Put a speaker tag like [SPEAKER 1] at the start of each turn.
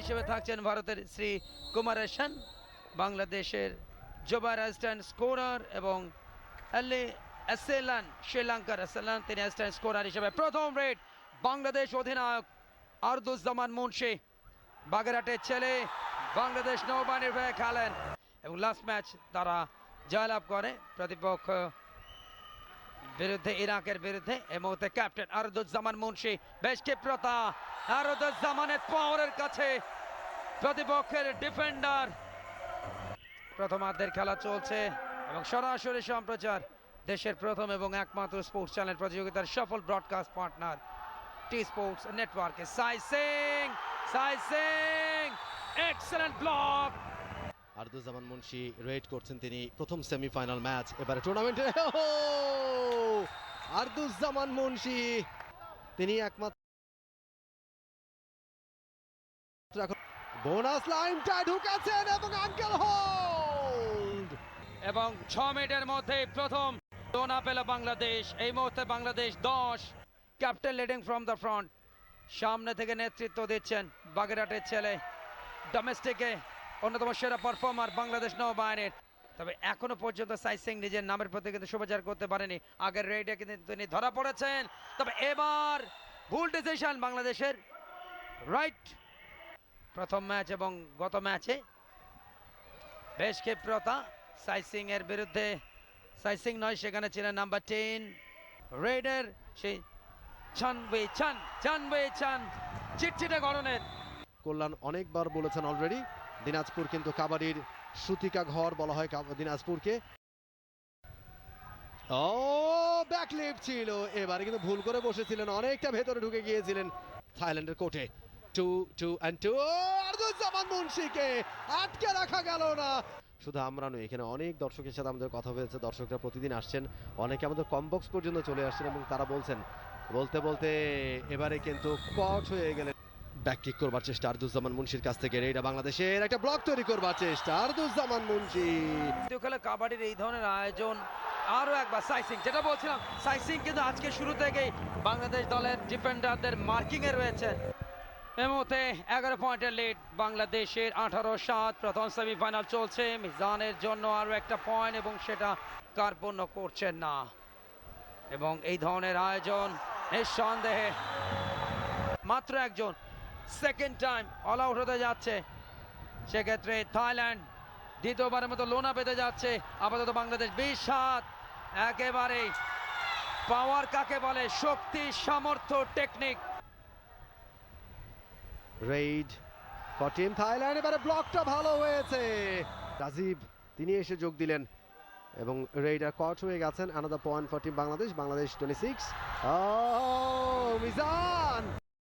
[SPEAKER 1] হিসেবে থাকছেন ভারতের শ্রী কুমারেশন, বাংলাদেশের জোবায়ের অ্যাসিস্ট্যান্ট স্কোরার এবং শ্রীলঙ্কার এসেলান তিনি অ্যাসিস্ট্যান্ট স্কোরার হিসেবে। প্রথম রেড বাংলাদেশ অধিনায়ক আরদুজ্জামান মুন্সি, বাগেরহাটের ছেলে, বাংলাদেশ নৌবাহিনীর হয়ে খেলেন এবং লাস্ট ম্যাচ তারা জয়লাভ করে প্রতিপক্ষ বিরুদ্ধে, ইরাকের বিরুদ্ধে। এই মুহূর্তে ক্যাপ্টেন আরদুজ্জামান মুন্সি, বেশ ক্ষিপ্রতা আরদুজ্জামানের পাওয়ারের কাছে প্রতিপক্ষের ডিফেন্ডার। প্রথমার্ধের খেলা চলছে এবং সরাসরি সম্প্রচার দেশের প্রথম এবং একমাত্র স্পোর্টস চ্যানেল প্রতিযোগিতার সফল ব্রডকাস্ট পার্টনার টি স্পোর্টস নেটওয়ার্কে। সাইসিং এক্সেলেন্ট ব্লক।
[SPEAKER 2] আরদুজ্জামান মুন্সি রেড করছেন তিনি প্রথম সেমিফাইনাল ম্যাচ এবারে টুর্নামেন্টে। আরদুজ্জামান মুন্সি তিনি একমাত্র বোনাস লাইনটা ঢুকেছেন এবং আঙ্কেল হোল্ড
[SPEAKER 1] এবং 6 মিনিটের মধ্যে প্রথম ডোনা পেল বাংলাদেশ। এই মুহূর্তে Bangladesh 10, captain leading from the front, সামনে থেকে নেতৃত্ব দিচ্ছেন বাগেরহাটের ছেলে, ডোমেস্টিকে অন্যতম সেরা পারফর্মার বাংলাদেশ নৌবাহিনীর। তবে এখনো পর্যন্ত সাইসিং নিজের নামের প্রতি কিন্তু শুভচার করতে পারেনি। আগের রেডে কিন্তু তিনি ধরা পড়েছেন, তবে এবার ভুল ডিসিশন বাংলাদেশের। রাইট, প্রথম ম্যাচ এবং গত ম্যাচে বেশ ক্ষিপ্রতা সাইসিং এর বিরুদ্ধে। সাইসিং নয়, সেখানে ছিলেন নাম্বার 10 রেডের সেই চানওয়ে চান চিটচিটে গড়নের।
[SPEAKER 2] কল্যাণ অনেকবার বলেছেন অলরেডি, দিনাজপুর কিন্তু কাবাডির সুতিকা ঘর বলা হয় দিনাজপুরকে। ও ব্যাকলিপ ছিল, এবারে কিন্তু ভুল করে বসেছিলেন, অনেকটা ভেতরে ঢুকে গিয়েছিলেন থাইল্যান্ডের কোর্টে। 2 আরদুজ্জামান মুন্সিকে আটকে রাখা গেল না। শুধু আমরা নই, এখানে অনেক দর্শকের সাথে আমাদের কথা হয়েছে, দর্শকরা প্রতিদিন আসছেন, অনেকে আমাদের কমবক্স পর্যন্ত চলে আসছেন এবং তারা বলছেন বলতে বলতে এবারে কিন্তু কট হয়ে গেলেন। ব্যাক কিক করবার চেষ্টা আরদুজ্জামান মুন্সির কাছ থেকে, রেডা বাংলাদেশের একটা ব্লক তৈরি করবার চেষ্টা আরদুজ্জামান মুন্সি।
[SPEAKER 1] খেলা কাবাডির এই ধরনের আয়োজন আরো একবার সাইসিং, যেটা বলছিলাম, সাইসিং কিন্তু আজকে শুরু থেকেই বাংলাদেশ দলের ডিফেন্ডারদের মার্কিং এ রয়েছে। এই মুহূর্তে 11 পয়েন্টের লিড বাংলাদেশের। 18-7 প্রথম সেমিফাইনাল চলছে। মিজানের জন্য আরো একটা পয়েন্ট এবং সেটা কার্পণ্য করছেন না। এবং এই ধরনের আয়োজন নিঃসন্দেহে মাত্র একজন সেকেন্ড টাইম অল আউট হতে যাচ্ছে, সেক্ষেত্রে থাইল্যান্ড দ্বিতীয়বারের মতো লোনা পেতে যাচ্ছে। আপাতত বাংলাদেশ 20-7। একেবারেই পাওয়ার কাকে বলে, শক্তি, সামর্থ্য, technique.
[SPEAKER 2] Red for team Thailand, এবারে ব্লকটা ভালো হয়েছে, রাজীব তিনি এসে যোগ দিলেন এবং রেডার কট হয়ে গেছেন। Another point for team Bangladesh, 26। Mizan